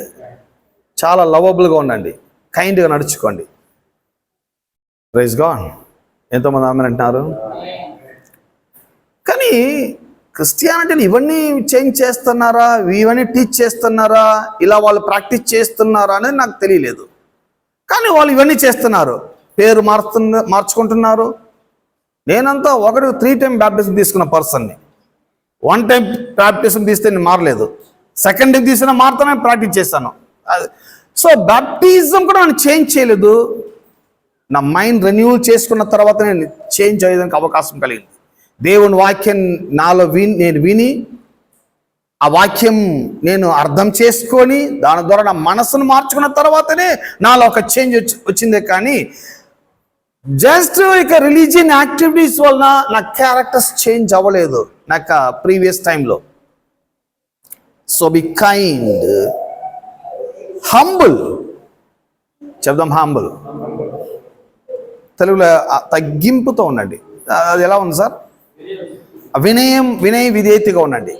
చాలా లవబుల్గా ఉండండి, కైండ్గా నడుచుకోండి. Praise God. ఎంతోమంది ఆమె అంటున్నారు. కానీ క్రిస్టియానిటీని ఇవన్నీ చేంజ్ చేస్తున్నారా, ఇవన్నీ టీచ్ చేస్తున్నారా, ఇలా వాళ్ళు ప్రాక్టీస్ చేస్తున్నారా అనేది నాకు తెలియలేదు. కానీ వాళ్ళు ఇవన్నీ చేస్తున్నారు. పేరు మార్చుకుంటున్నారు. నేనంతా 3 టైం బ్యాప్టిజం తీసుకున్న పర్సన్ని. 1 టైం బ్యాప్టిజం తీస్తే నేను మారలేదు. 2nd టైం తీసినా మారుతానే ప్రాక్టీస్ చేశాను. సో బ్యాప్టిజం కూడా నేను చేంజ్ చేయలేదు. నా మైండ్ రెన్యూల్ చేసుకున్న తర్వాత నేను చేంజ్ అయ్యేదానికి అవకాశం కలిగింది. దేవుని వాక్యం నాలో నేను విని ఆ వాక్యం నేను అర్థం చేసుకొని దాని ద్వారా నా మనసును మార్చుకున్న తర్వాతనే నాలో ఒక చేంజ్ వచ్చిందే. కానీ జస్ట్ ఇక రిలీజియన్ యాక్టివిటీస్ వలన నా క్యారెక్టర్స్ చేంజ్ అవ్వలేదు నాకు ప్రీవియస్ టైంలో. So be kind, humble. చెప్దాం హంబుల్. తెలుగులో తగ్గింపుతో ఉండండి. అది ఎలా ఉంది సార్? వినయ విధేయతగా ఉండండి.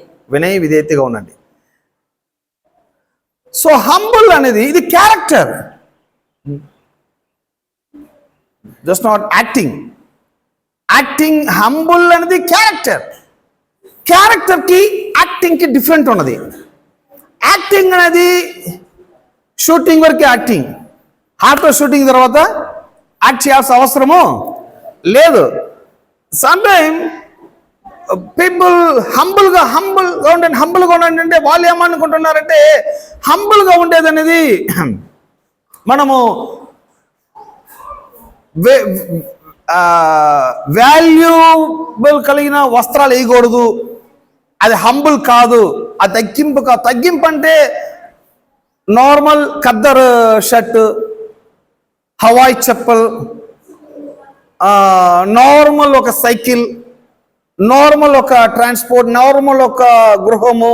సో హంబుల్ అనేది ఇది character, just not acting. Humble అనేది క్యారెక్టర్కి యాక్టింగ్కి డిఫరెంట్ ఉన్నది. యాక్టింగ్ అనేది షూటింగ్ వరకు యాక్టింగ్, హార్ట్లో షూటింగ్ తర్వాత యాక్ట్ చేయాల్సిన అవసరము లేదు. సమ్ టైమ్ పీపుల్ హంబుల్గా ఉండండి అంటే వాళ్ళు ఏమనుకుంటున్నారంటే హంబుల్గా ఉండేది అనేది మనము వాల్యూబుల్ కలిగిన వస్త్రాలు వేయకూడదు, అది హంబుల్ కాదు, అది తగ్గింపు అంటే normal khaddar shirt, Hawaii chappal, normal ఒక సైకిల్, నార్మల్ ఒక ట్రాన్స్పోర్ట్, నార్మల్ ఒక గృహము.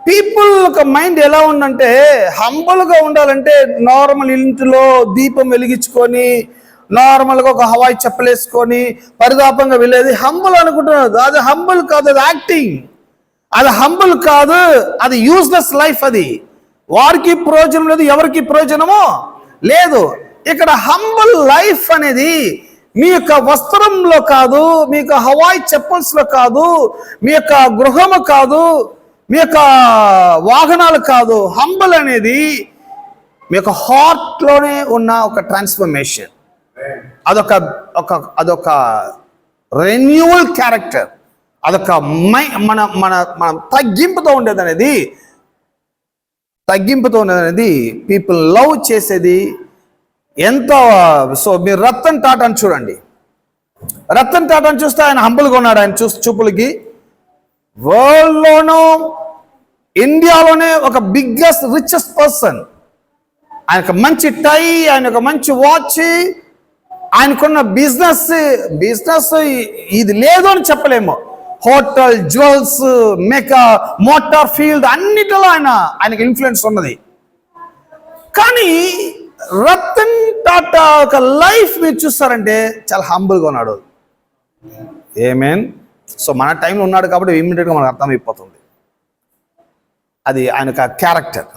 పీపుల్ ఒక మైండ్ ఎలా ఉందంటే హంబుల్గా ఉండాలంటే నార్మల్ ఇంటిలో దీపం వెలిగించుకొని నార్మల్గా ఒక హవాయి చెప్పలేసుకొని పరిదాపంగా వెళ్ళేది హంబుల్ అనుకుంటున్నారు. అది హంబుల్ కాదు, అది యాక్టింగ్. అది హంబుల్ కాదు, అది యూజ్లెస్ లైఫ్. అది వారికి ప్రయోజనం లేదు, ఎవరికి ప్రయోజనమో లేదు. ఇక్కడ హంబుల్ లైఫ్ అనేది మీ యొక్క వస్త్రంలో కాదు, మీ యొక్క హవాయి చెప్పల్స్లో కాదు, మీ యొక్క గృహము కాదు, మీ యొక్క వాహనాలు కాదు. హంబుల్ అనేది మీ యొక్క హార్ట్లోనే ఉన్న ఒక ట్రాన్స్ఫర్మేషన్. అదొక రెన్యూవల్ క్యారెక్టర్. అదొక మన తగ్గింపుతో ఉండేది అనేది పీపుల్ లవ్ చేసేది ఎంత. సో మీరు రతన్ టాటాని చూడండి. రతన్ టాటాని చూస్తే ఆయన హంబుల్గా ఉన్నాడు. ఆయన చూపులకి వరల్డ్లోనూ ఇండియాలోనే ఒక బిగ్గెస్ట్ రిచెస్ట్ పర్సన్. ఆయనకు మంచి టై, ఆయనకు మంచి వాచ్, ఆయనకున్న బిజినెస్ ఇది లేదు అని చెప్పలేము. హోటల్, జ్యువెల్స్, మోటార్ ఫీల్డ్ అన్నిటిలో ఆయనకి ఇన్ఫ్లుయెన్స్ ఉన్నది. కానీ రతన్ టాటా ఒక లైఫ్ మీరు చూస్తారంటే చాలా హంబుల్గా ఉన్నాడు. ఏమేన్. సో మన టైంలో ఉన్నాడు కాబట్టి ఇమ్మీడియట్గా మనకు అర్థమైపోతుంది అది ఆయనకు ఆ క్యారెక్టర్.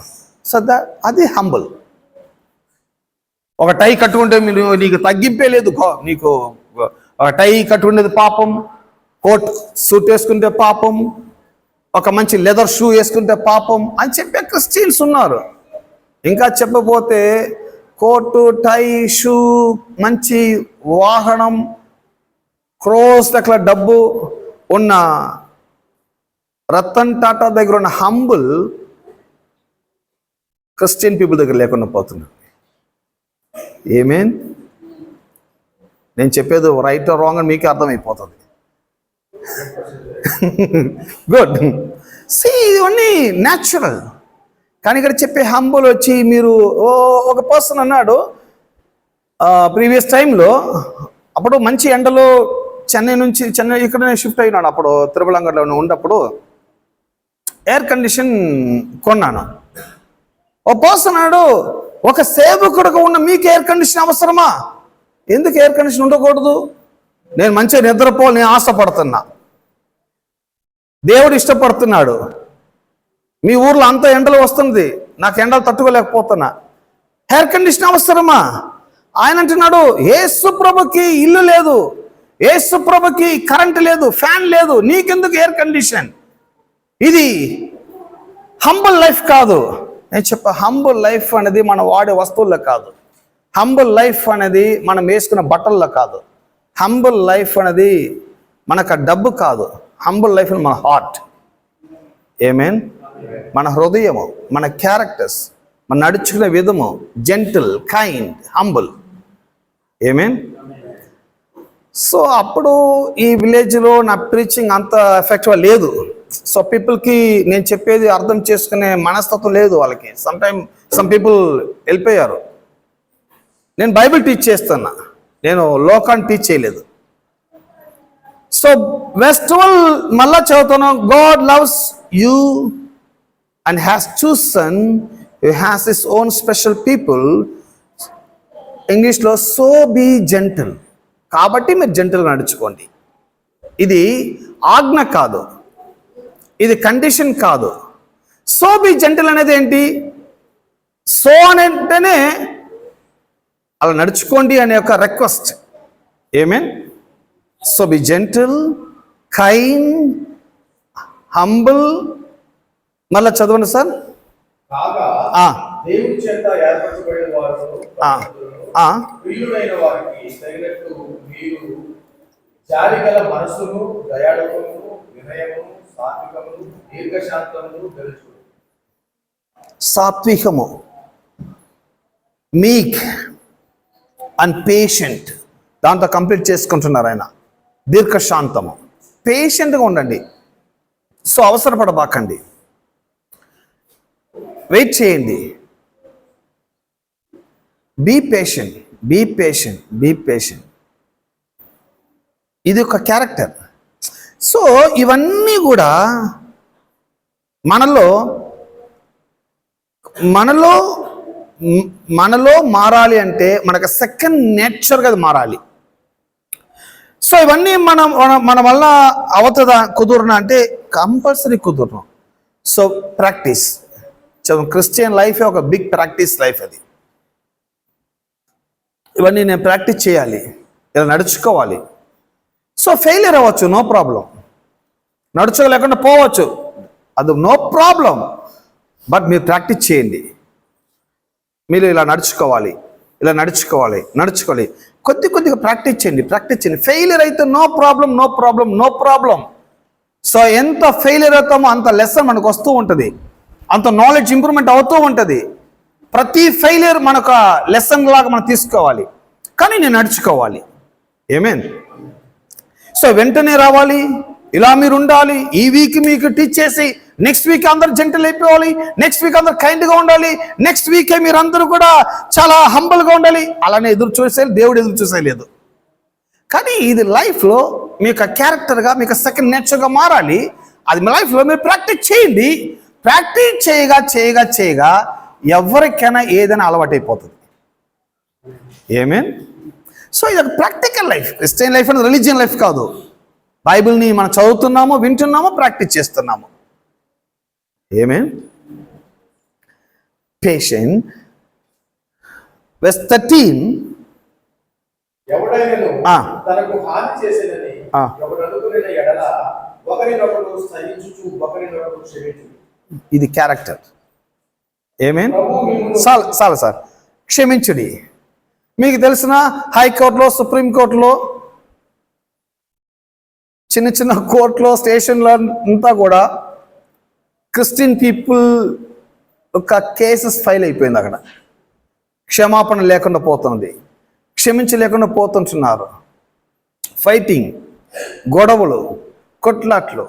సో అది హంబుల్. ఒక టై కట్టుకుంటే మీరు నీకు తగ్గింపే లేదు, నీకు ఒక టై కట్టుకునేది పాపం, కోట్ సూట్ వేసుకుంటే పాపం, ఒక మంచి లెదర్ షూ వేసుకుంటే పాపం అని చెప్పే క్రిస్టియన్స్ ఉన్నారు. ఇంకా చెప్పబోతే కోటు, టై, షూ, మంచి వాహనం, క్రోస్ లెక్కల డబ్బు ఉన్న రతన్ టాటా దగ్గర ఉన్న హంబుల్ క్రిస్టియన్ పీపుల్ దగ్గర లేకుండా పోతున్నారు. ఏమేన్. నేను చెప్పేది రైట్ రాంగ్ అని మీకే అర్థమైపోతుంది. గుడ్. ఇవన్నీ న్యాచురల్. కానీ ఇక్కడ చెప్పే హంబుల్ వచ్చి మీరు ఒక పర్సన్ అన్నాడు ప్రీవియస్ టైంలో, అప్పుడు మంచి ఎండలో చెన్నై ఇక్కడ షిఫ్ట్ అయినాడు. అప్పుడు తిరుమలంగలో ఉన్నప్పుడు ఎయిర్ కండిషన్ కొన్నాను. ఓ పర్సన్ అన్నాడు, ఒక సేవకుడుగా ఉన్న మీకు ఎయిర్ కండిషన్ అవసరమా? ఎందుకు ఎయిర్ కండిషన్ ఉండకూడదు? నేను మంచిగా నిద్రపోవాలి, నేను ఆశపడుతున్నా, దేవుడు ఇష్టపడుతున్నాడు. మీ ఊర్లో అంత ఎండలు వస్తుంది, నాకు ఎండలు తట్టుకోలేకపోతున్నా, ఎయిర్ కండిషన్ అవసరమా? ఆయన అంటున్నాడు, యేసు ప్రభుకి ఇల్లు లేదు, యేసు ప్రభుకి కరెంట్ లేదు, ఫ్యాన్ లేదు, నీకెందుకు ఎయిర్ కండిషన్? ఇది హంబుల్ లైఫ్ కాదు. నేను చెప్పా, హంబుల్ లైఫ్ అనేది మనం వాడే వస్తువుల్లో కాదు, హంబుల్ లైఫ్ అనేది మనం వేసుకున్న బట్టల్లో కాదు, హంబుల్ లైఫ్ అనేది మనకు డబ్బు కాదు, హంబుల్ లైఫ్ మన హార్ట్. ఏమేన్. మన హృదయము, మన క్యారెక్టర్స్, మన నడుచుకునే విధము, gentle, kind, humble. Amen. So అప్పుడు ఈ విలేజ్లో నా ప్రీచింగ్ అంత ఎఫెక్టివ్ లేదు. సో పీపుల్కి నేను చెప్పేది అర్థం చేసుకునే మనస్తత్వం లేదు వాళ్ళకి. సమ్ పీపుల్ వెళ్ళిపోయారు. నేను బైబిల్ టీచ్ చేస్తున్నా, నేను లోకాన్ని టీచ్ చేయలేదు. సో వెస్ట్వల్ మళ్ళా చదువుతాను, God loves you and has chosen, he has his own special people. ఇంగ్లీష్లో సో బీ జెంటిల్, కాబట్టి మీరు జెంటిల్గా నడుచుకోండి. ఇది ఆజ్ఞ కాదు, ఇది కండిషన్ కాదు. సో బీ జెంటిల్ అనేది ఏంటి? సో అంటేనే అలా నడుచుకోండి అనే ఒక request. Amen. So be gentle, kind, humble. మళ్ళా చదవండి సార్. దేవుని చేత ఏర్పరచబడిన వారు ప్రియుడైన వారికి తగినట్టు మీరు జాలిగల మనసును, దయాళువును, వినయమును, సాత్వికమును, దీర్ఘశాంతమును తెలుసుకోండి. సాత్వికము, మీక్ అండ్ పేషెంట్, దాంతో కంప్లీట్ చేసుకుంటున్నారు ఆయన. దీర్ఘశాంతము, పేషెంట్గా ఉండండి. సో అవసరపడబాకండి, వెయిట్ చేయండి. Be patient, be patient, be patient. ఇది ఒక క్యారెక్టర్. సో ఇవన్నీ కూడా మనలో మారాలి అంటే మనకు సెకండ్ నేచర్గా అది మారాలి. సో ఇవన్నీ మన వల్ల అవుతుందా, కుదురునా అంటే కంపల్సరీ కుదురును. So practice. క్రిస్టియన్ లైఫే ఒక బిగ్ ప్రాక్టీస్ లైఫ్. అది ఇవన్నీ నేను ప్రాక్టీస్ చేయాలి, ఇలా నడుచుకోవాలి. సో ఫెయిలియర్ అవ్వచ్చు, నో ప్రాబ్లం. నడుచుకోలేకుండా పోవచ్చు, అది నో ప్రాబ్లం. బట్ మీరు ప్రాక్టీస్ చేయండి. మీరు ఇలా నడుచుకోవాలి, ఇలా నడుచుకోవాలి. కొద్దిగా ప్రాక్టీస్ చేయండి. ఫెయిలియర్ అయితే నో ప్రాబ్లం. సో ఎంత ఫెయిలియర్ అవుతామో అంత లెసన్ మనకు వస్తూ ఉంటుంది, అంత నాలెడ్జ్ ఇంప్రూవ్మెంట్ అవుతూ ఉంటుంది. ప్రతి ఫెయిలియర్ మనకు లెసన్ లాగా మనం తీసుకోవాలి, కానీ నేను నడుచుకోవాలి. ఏమేన్. సో వెంటనే రావాలి, ఇలా మీరు ఉండాలి. ఈ వీక్ మీకు టీచ్ చేసి నెక్స్ట్ వీక్ అందరు జెంటల్ అయిపోవాలి, నెక్స్ట్ వీక్ అందరు కైండ్గా ఉండాలి, నెక్స్ట్ వీకే మీరు అందరూ కూడా చాలా హంబల్గా ఉండాలి. అలానే దేవుడు ఎదురు చూసేయలేదు. కానీ ఇది లైఫ్లో మీకు క్యారెక్టర్గా, మీకు సెకండ్ నేచర్గా మారాలి. అది మీ లైఫ్లో మీరు ప్రాక్టీస్ చేయండి. ప్రాక్టీస్ చేయగా చేయగా చేయగా ఎవరికైనా ఏదైనా అలవాటైపోతుంది. ఏమేన్? సో ఇది ఒక ప్రాక్టికల్ లైఫ్. క్రిస్టియన్ లైఫ్ అనేది రిలీజియన్ లైఫ్ కాదు. బైబిల్ని మనం చదువుతున్నాము, వింటున్నాము, ప్రాక్టీస్ చేస్తున్నాము. ఏమేన్? పేషెంట్. వెర్స్ 13. ఎవడైనను తనకు హాని చేసేదని ఒకడు అనుకునే ఎడల ఒకరినొకడు సహించుచు ఒకరినొకడు క్షమించు. ఇది క్యారెక్టర్. ఏమేన్? చాలు సార్. క్షమించుడి. మీకు తెలిసిన హైకోర్టులో, సుప్రీంకోర్టులో, చిన్న చిన్న కోర్టులో, స్టేషన్లో అంతా కూడా క్రిస్టియన్ పీపుల్ ఒక కేసెస్ ఫైల్ అయిపోయింది. అక్కడ క్షమాపణ లేకుండా పోతుంది, క్షమించలేకుండా పోతుంటున్నారు. ఫైటింగ్, గొడవలు, కొట్లాట్లు.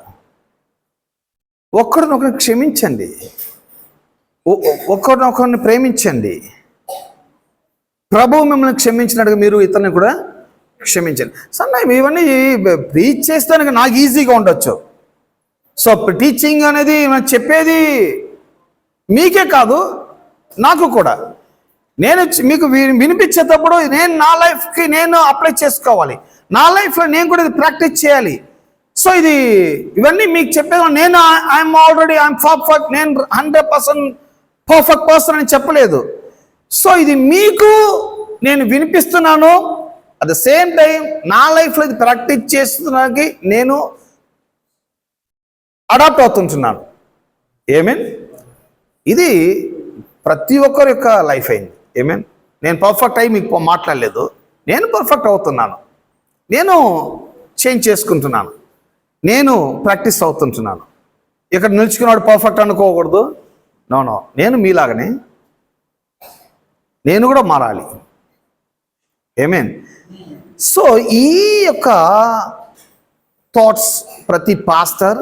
ఒకరినొకరిని క్షమించండి, ఒకరినొకరిని ప్రేమించండి. ప్రభువు మిమ్మల్ని క్షమించినట్టుగా మీరు ఇతరుని కూడా క్షమించండి. సమ్టైమ్ ఇవన్నీ ప్రీచ్ చేస్తానికి నాకు ఈజీగా ఉండొచ్చు. సో టీచింగ్ అనేది మనం చెప్పేది మీకే కాదు, నాకు కూడా. నేను మీకు వినిపించేటప్పుడు నేను నా లైఫ్కి నేను అప్లై చేసుకోవాలి. నా లైఫ్లో నేను కూడా ఇది ప్రాక్టీస్ చేయాలి. సో ఇవన్నీ మీకు చెప్పేది నేను ఐఎమ్ పర్ఫెక్ట్, నేను 100% పర్ఫెక్ట్ పర్సన్ అని చెప్పలేదు. సో ఇది మీకు నేను వినిపిస్తున్నాను. అట్ ద సేమ్ టైం నా లైఫ్లో ఇది ప్రాక్టీస్ చేస్తున్నానికి నేను అడాప్ట్ అవుతుంటున్నాను. ఏమేన్? ఇది ప్రతి ఒక్కరి యొక్క లైఫ్ అయింది. ఏమేన్? నేను పర్ఫెక్ట్ అయ్యి మీకు మాట్లాడలేదు. నేను పర్ఫెక్ట్ అవుతున్నాను, నేను చేంజ్ చేసుకుంటున్నాను, నేను ప్రాక్టీస్ అవుతుంటున్నాను. ఇక్కడ నిలుచుకున్నాడు పర్ఫెక్ట్ అనుకోకూడదు. నో, నేను మీలాగనే నేను కూడా మారాలి. ఏమేన్? సో ఈ యొక్క థాట్స్ ప్రతి పాస్టర్,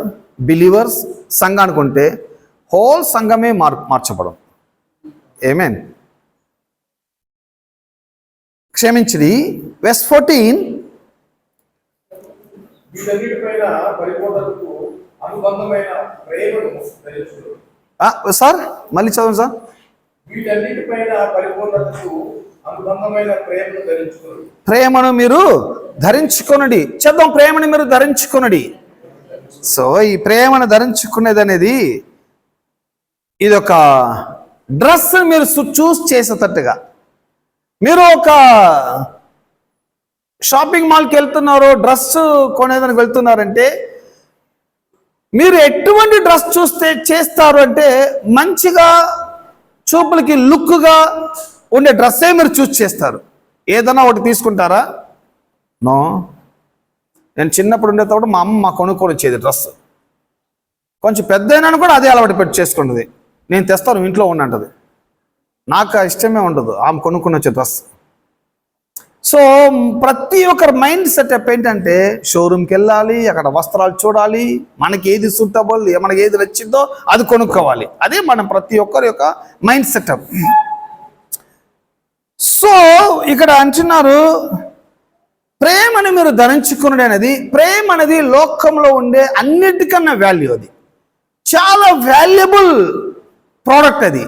బిలీవర్స్, సంఘానికి ఉంటే హోల్ సంఘమే మార్చబడం. ఏమేన్? క్షమించిడి. వెర్స్ 14. వీటన్నిటిపైన పరిపూర్ణతకు అనుబంధమైన ప్రేమను ధరించుకొనుడి. సార్ మళ్ళీ చదవండి సార్. వీటన్నిటిపైన పరిపూర్ణతకు అనుబంధమైన ప్రేమను ధరించుకొనుడి. ప్రేమను మీరు ధరించుకొనుడి. చదవం. ప్రేమను మీరు ధరించుకొనుడి. సో ఈ ప్రేమను ధరించుకునేది అనేది ఇది ఒక డ్రెస్ మీరు చూస్ చేసేటట్టుగా. మీరు ఒక షాపింగ్ మాల్కి వెళ్తున్నారు, డ్రెస్ కొనేదానికి వెళ్తున్నారంటే మీరు ఎటువంటి డ్రెస్ చేస్తారు అంటే మంచిగా చూపులకి లుక్గా ఉండే డ్రెస్సే మీరు చూస్ చేస్తారు. ఏదైనా ఒకటి తీసుకుంటారా? నో. నేను చిన్నప్పుడు ఉండేటప్పుడు మా అమ్మ కొనుక్కొని వచ్చేది డ్రెస్. కొంచెం పెద్ద అయినా కూడా అదే అలవాటు పెట్టి చేసుకున్నది. నేను తెస్తాను ఇంట్లో ఉన్నది. నాకు ఇష్టమే ఉండదు ఆమె కొనుక్కొని వచ్చే డ్రెస్. సో ప్రతి ఒక్కరి మైండ్ సెటప్ ఏంటంటే షోరూమ్కి వెళ్ళాలి, అక్కడ వస్త్రాలు చూడాలి, మనకి ఏది సూటబుల్, మనకి ఏది నచ్చిందో అది కొనుక్కోవాలి. అదే మనం ప్రతి ఒక్కరి యొక్క మైండ్ సెటప్. సో ఇక్కడ అంటున్నారు ప్రేమను మీరు ధరించుకున్నది అనేది. ప్రేమ అనేది లోకంలో ఉండే అన్నిటికన్నా వాల్యూ. అది చాలా వాల్యుబుల్ ప్రోడక్ట్. అది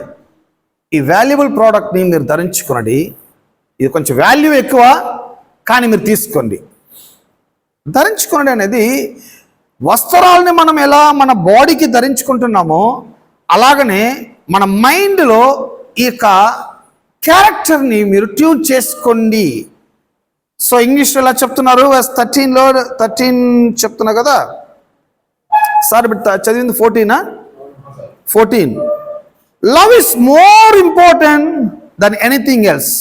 ఈ వాల్యుబుల్ ప్రోడక్ట్ని మీరు ధరించుకున్నది. ఇది కొంచెం వాల్యూ ఎక్కువ, కానీ మీరు తీసుకోండి. ధరించుకున్నది అనేది వస్త్రాలని మనం ఎలా మన బాడీకి ధరించుకుంటున్నామో అలాగనే మన మైండ్లో ఈ యొక్క క్యారెక్టర్ని మీరు ట్యూన్ చేసుకోండి. సో ఇంగ్లీష్లో ఎలా చెప్తున్నారు? 13 చెప్తున్నా కదా సార్. చదివింది 14. Love is more important than anything else.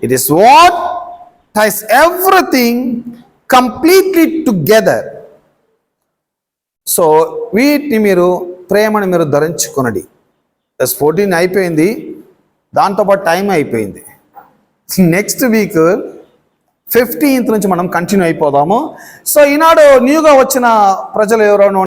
It is what ties everything completely together. So వీటిని మీరు ప్రేమను మీరు ధరించుకున్నది. 14 అయిపోయింది, దాంతోపాటు టైం అయిపోయింది. నెక్స్ట్ వీక్ 15th నుంచి మనం కంటిన్యూ అయిపోదాము. సో ఈనాడు న్యూగా వచ్చిన ప్రజలు ఎవరైనా